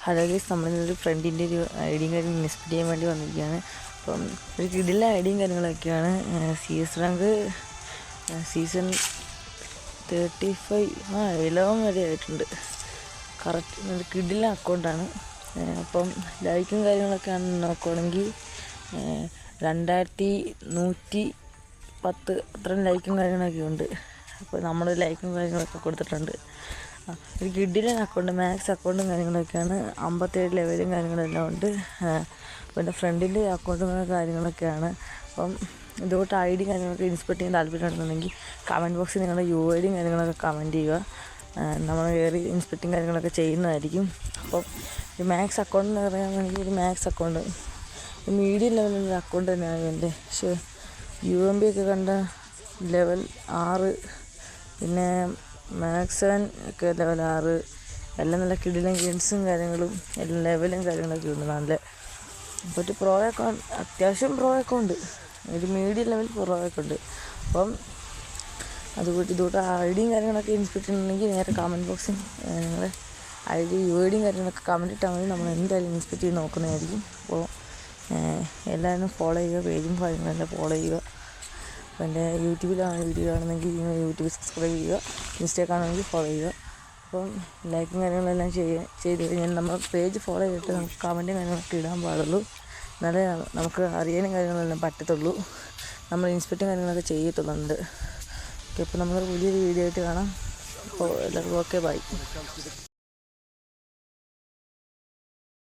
Hello guys, നമ്മളിന്നൊരു ഫ്രണ്ടിൻ്റെ ഒരു ഐഡിയും കാര്യങ്ങളും ഇൻവെസ്റ്റ് ചെയ്യാൻ വേണ്ടി വന്നിരിക്കുകയാണ്. അപ്പം ഒരു കിടിലൻ ഐഡിയും കാര്യങ്ങളൊക്കെയാണ്. CS റാങ്ക് സീസൺ 35 11 വരെ ആയിട്ടുണ്ട്. കറക്റ്റ് ഒരു കിടിലൻ അക്കൗണ്ടാണ്. അപ്പം ലൈക്കും കാര്യങ്ങളൊക്കെയാണ് നോക്കുകയാണെങ്കിൽ 2110 അത്രയും ലൈക്കും കാര്യങ്ങളൊക്കെ ഉണ്ട്. അപ്പോൾ നമ്മൾ ലൈക്കും കാര്യങ്ങളൊക്കെ കൊടുത്തിട്ടുണ്ട്. ഒരു കിഡിലൻ അക്കൗണ്ട്, മാക്സ് അക്കൗണ്ടും കാര്യങ്ങളൊക്കെയാണ്. 57 ലെവലും കാര്യങ്ങളെല്ലാം ഉണ്ട്. പിന്നെ ഫ്രണ്ടിൻ്റെ അക്കൗണ്ടും കാര്യങ്ങളൊക്കെയാണ്. അപ്പം ഇതുകൊണ്ട് ID കാര്യങ്ങളൊക്കെ ഇൻസ്പെക്ട് ചെയ്യാൻ താല്പര്യമുണ്ടെന്നുണ്ടെങ്കിൽ കമൻറ്റ് ബോക്സിൽ നിങ്ങളുടെ UID കാര്യങ്ങളൊക്കെ കമൻറ്റ് ചെയ്യുക. നമ്മൾ കയറി ഇൻസ്പെക്റ്റിങ് കാര്യങ്ങളൊക്കെ ചെയ്യുന്നതായിരിക്കും. അപ്പം ഈ മാക്സ് അക്കൗണ്ട് എന്ന് പറയുകയാണെങ്കിൽ ഒരു മാക്സ് അക്കൗണ്ട് മീഡിയം ലെവലിലുള്ള അക്കൗണ്ട് തന്നെയാണ് എൻ്റെ. പക്ഷേ UMB ഒക്കെ കണ്ട ലെവൽ 6, പിന്നെ മാക്സ് 7 ഒക്കെ ലെവൽ 6, എല്ലാം നല്ല കിടിലൻ ഗെയിംസും കാര്യങ്ങളും എല്ലാം ലെവലും കാര്യങ്ങളൊക്കെ ഉണ്ട്. നല്ല അപ്പോൾ ഒരു പ്രോ അക്കൗണ്ട്, അത്യാവശ്യം പ്രോ അക്കൗണ്ട്, ഒരു മീഡിയം ലെവൽ പ്രോ അക്കൗണ്ട്. അപ്പം ഇതുകൊണ്ട് IDയും കാര്യങ്ങളൊക്കെ ഇൻസ്പെക്ട് ചെയ്യുന്നുണ്ടെങ്കിൽ നേരെ കമൻറ്റ് ബോക്സിൽ നിങ്ങളുടെ ID UIDയും കാര്യങ്ങളൊക്കെ കമൻറ്റ് ഇട്ടാൽ മതി. നമ്മൾ എന്തായാലും ഇൻസ്പെക്ട് ചെയ്ത് നോക്കുന്നതായിരിക്കും. അപ്പോൾ എല്ലാവരും ഫോളോ ചെയ്യുക, പേജും കാര്യങ്ങളെല്ലാം ഫോളോ ചെയ്യുക. അപ്പോൾ എൻ്റെ യൂട്യൂബിലാണ് വീഡിയോ കാണുന്നെങ്കിൽ യൂട്യൂബ് സബ്സ്ക്രൈബ് ചെയ്യുക, ഇൻസ്റ്റഗ്രാമാണെങ്കിൽ ഫോളോ ചെയ്യുക. അപ്പം ലൈക്കും കാര്യങ്ങളെല്ലാം ചെയ്ത് കഴിഞ്ഞാൽ നമ്മൾ പേജ് ഫോളോ ചെയ്തിട്ട് നമുക്ക് കമൻറ്റും കാര്യങ്ങളൊക്കെ ഇടാൻ പാടുള്ളൂ. എന്നാലേ നമുക്ക് അറിയാനും കാര്യങ്ങളെല്ലാം പറ്റത്തുള്ളൂ, നമ്മൾ ഇൻസ്പെക്റ്റും കാര്യങ്ങളൊക്കെ ചെയ്യത്തുള്ളുണ്ട്. ഓക്കെ, അപ്പോൾ നമ്മളൊരു പുതിയൊരു വീഡിയോ ആയിട്ട് കാണാം. അപ്പോൾ എല്ലാവർക്കും ഓക്കെ, ബൈ.